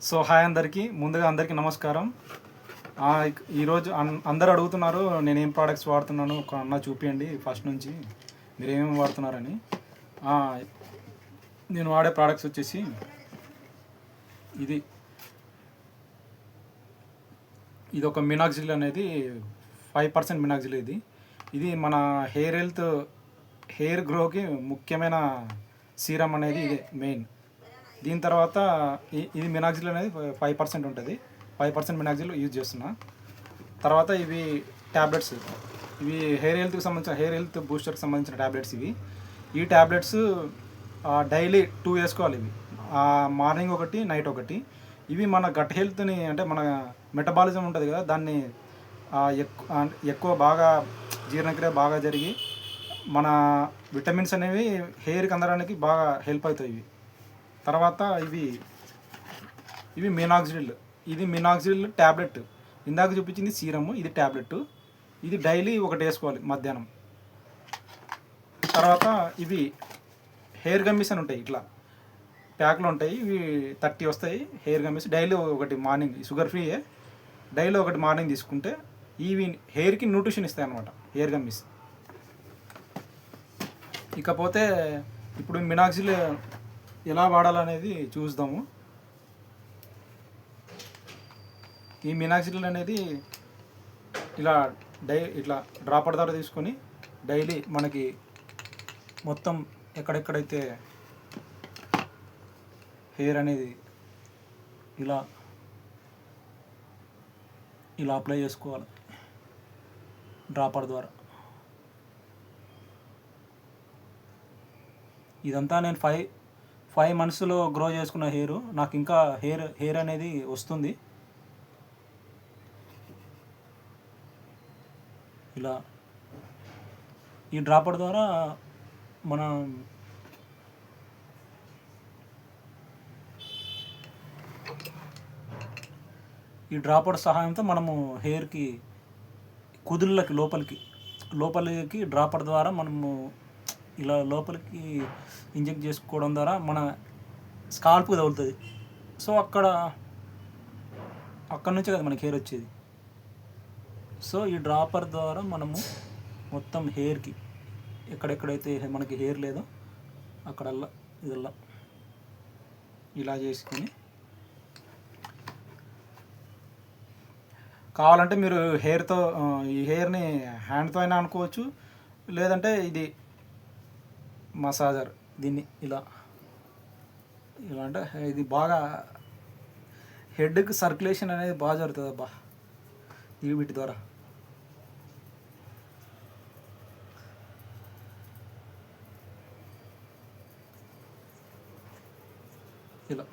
So hi అందరికీ, ముందుగా అందరికీ నమస్కారం. ఈరోజు అందరూ అడుగుతున్నారు నేనేం ప్రోడక్ట్స్ వాడుతున్నాను, ఒక అన్న చూపించండి ఫస్ట్ నుంచి మీరు ఏమేమి వాడుతున్నారని. నేను వాడే ప్రోడక్ట్స్ వచ్చేసి ఇది ఇది ఒక మినాక్సిల్ అనేది 5% మినాక్సిల్. ఇది మన హెయిర్ గ్రోకి ముఖ్యమైన సీరం అనేది ఇదే మెయిన్. దీని తర్వాత ఇది మినాక్సిల్ అనేది 5% ఉంటుంది. 5% మినాక్సిల్ యూజ్ చేస్తున్నా. తర్వాత ఇవి ట్యాబ్లెట్స్, ఇవి హెయిర్ హెల్త్ బూస్టర్కి సంబంధించిన ట్యాబ్లెట్స్. ఈ ట్యాబ్లెట్స్ డైలీ 2 వేసుకోవాలి. ఇవి మార్నింగ్ ఒకటి, నైట్ ఒకటి. ఇవి మన గట్ హెల్త్ని, అంటే మన మెటబాలిజం ఉంటుంది కదా, దాన్ని ఎక్కువ బాగా జీర్ణక్రియ బాగా జరిగి మన విటమిన్స్ అనేవి హెయిర్కి అందడానికి బాగా హెల్ప్ అవుతాయి. తర్వాత ఇవి మినాక్సిల్. ఇది మినాక్సిల్ ట్యాబ్లెట్. ఇందాక చూపించింది సీరము, ఇది ట్యాబ్లెట్. ఇది డైలీ ఒకటి వేసుకోవాలి మధ్యాహ్నం. తర్వాత ఇవి హెయిర్ గమ్మీస్ అని ఉంటాయి, ఇట్లా ప్యాక్లు ఉంటాయి. ఇవి 30 వస్తాయి హెయిర్ గమ్మీస్. డైలీ ఒకటి మార్నింగ్, షుగర్ ఫ్రీయే. డైలీ ఒకటి మార్నింగ్ తీసుకుంటే ఇవి హెయిర్కి న్యూట్రిషన్ ఇస్తాయి అన్నమాట, హెయిర్ గమ్మీస్. ఇకపోతే ఇప్పుడు మినాక్సిల్ ఎలా వాడాలనేది చూద్దాము. ఈ మినాక్సిల్ అనేది ఇట్లా డ్రాపర్ ద్వారా తీసుకొని డైలీ మనకి మొత్తం ఎక్కడెక్కడైతే హెయిర్ అనేది ఇలా అప్లై చేసుకోవాలి డ్రాపర్ ద్వారా. ఇదంతా నేను 5 మంత్స్లో గ్రో చేసుకున్న హెయిర్. నాకు ఇంకా హెయిర్ అనేది వస్తుంది. ఇలా ఈ డ్రాపర్ ద్వారా మనం సహాయంతో మనము హెయిర్కి కుదుళ్ళకి లోపలికి డ్రాపర్ ద్వారా మనము ఇలా లోపలికి ఇంజెక్ట్ చేసుకోవడం ద్వారా మన స్కాల్ప్కి తగులుతుంది. సో అక్కడ నుంచే కదా మనకి హెయిర్ వచ్చేది. సో ఈ డ్రాపర్ ద్వారా మనము మొత్తం హెయిర్కి ఎక్కడెక్కడైతే మనకి హెయిర్ లేదో అక్కడల్లా ఇదల్లా ఇలా చేసుకొని, కావాలంటే మీరు ఈ హెయిర్ని హ్యాండ్తో అయినా అనుకోవచ్చు, లేదంటే ఇది మసాజర్, దీన్ని ఇలా అంటే ఇది బాగా హెడ్కి సర్క్యులేషన్ అనేది బాగా జరుగుతుంది అబ్బా వీటి ద్వారా. ఇలా